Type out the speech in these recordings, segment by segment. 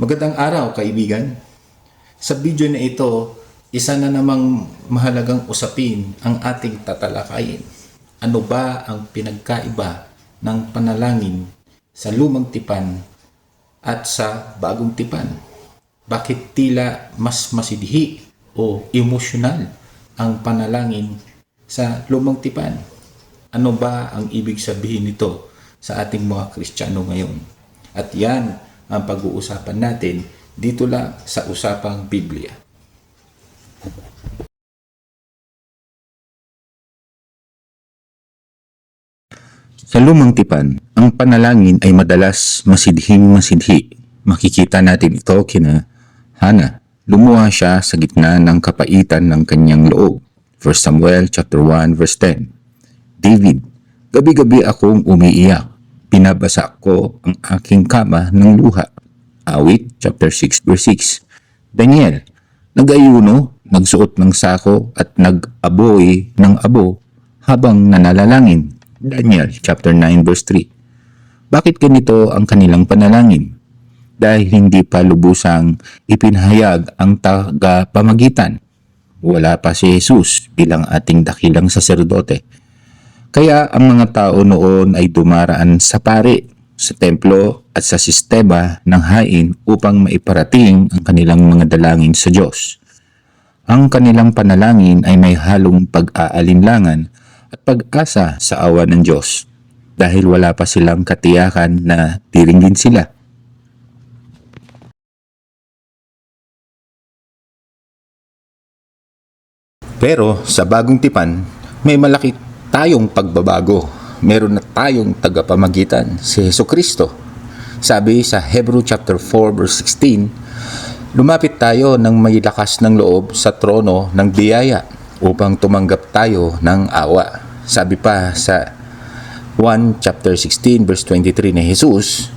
Magandang araw, kaibigan. Sa video na ito, isa na namang mahalagang usapin ang ating tatalakayin. Ano ba ang pinagkaiba ng panalangin sa lumang tipan at sa bagong tipan? Bakit tila mas masidhi o emosyonal ang panalangin sa lumang tipan? Ano ba ang ibig sabihin nito sa ating mga Kristiyano ngayon? At yan ang pag-uusapan natin dito lang sa Usapang Biblia. Sa lumang tipan, ang panalangin ay madalas masidhi. Makikita natin ito kina Hana. Lumuha siya sa gitna ng kapaitan ng kanyang loob. 1 Samuel chapter 1 verse 10. David, gabi-gabi akong umiiyak. Pinabasa ko ang aking kama ng luha. Awit chapter 6 verse 6. Daniel, nag-ayuno, nagsuot ng sako at nag-aboy ng abo habang nanalangin. Daniel chapter 9 verse 3. Bakit ganito ang kanilang panalangin? Dahil hindi pa lubusang ipinahayag ang tagapamagitan. Wala pa si Jesus bilang ating dakilang saserdote. Kaya ang mga tao noon ay dumaraan sa pari, sa templo at sa sistema ng hain upang maiparating ang kanilang mga dalangin sa Diyos. Ang kanilang panalangin ay may halong pag-aalinlangan at pag-asa sa awa ng Diyos dahil wala pa silang katiyakan na diringgin sila. Pero sa bagong tipan, may malaki tayong pagbabago. Meron na tayong tagapamagitan, si Jesucristo. Sabi sa Hebrew chapter 4 verse 16, lumapit tayo ng may lakas ng loob sa trono ng biyaya upang tumanggap tayo ng awa. Sabi pa sa 1 chapter 16 verse 23 ni Jesus,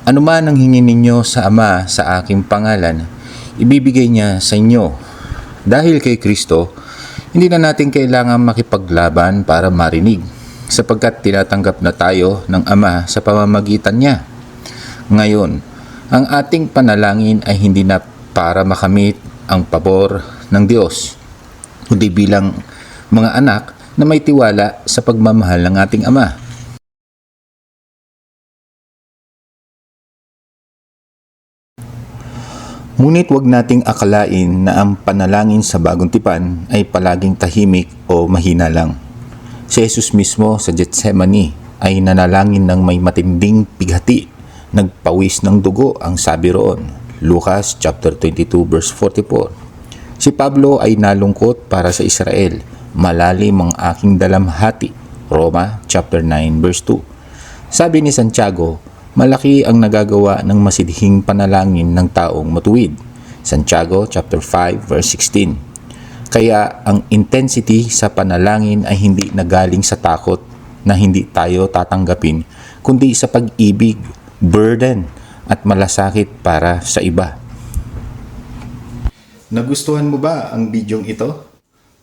ano man ang hingin ninyo sa Ama sa aking pangalan, ibibigay niya sa inyo. Dahil kay Kristo, hindi na natin kailangan makipaglaban para marinig sapagkat tinatanggap na tayo ng Ama sa pamamagitan niya. Ngayon, ang ating panalangin ay hindi na para makamit ang pabor ng Diyos, kundi bilang mga anak na may tiwala sa pagmamahal ng ating Ama. Ngunit huwag nating akalain na ang panalangin sa bagong tipan ay palaging tahimik o mahina lang. Si Jesus mismo sa Gethsemane ay nanalangin ng may matinding pighati, nagpawis ng dugo ang sabi roon. Lucas chapter 22 verse 44. Si Pablo ay nalungkot para sa Israel, malalim ang aking dalamhati. Roma chapter 9 verse 2. Sabi ni Santiago, malaki ang nagagawa ng masidhing panalangin ng taong matuwid. Santiago chapter 5 verse 16. Kaya ang intensity sa panalangin ay hindi nagaling sa takot na hindi tayo tatanggapin, kundi sa pag-ibig, burden at malasakit para sa iba. Nagustuhan mo ba ang bidyong ito?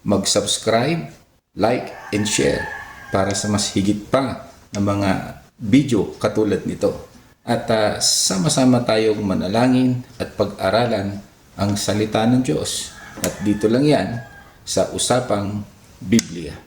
Mag-subscribe, like, and share para sa mas higit pa na mga video katulad nito. At sama-sama tayong manalangin at pag-aralan ang salita ng Diyos. At dito lang yan sa Usapang Biblia.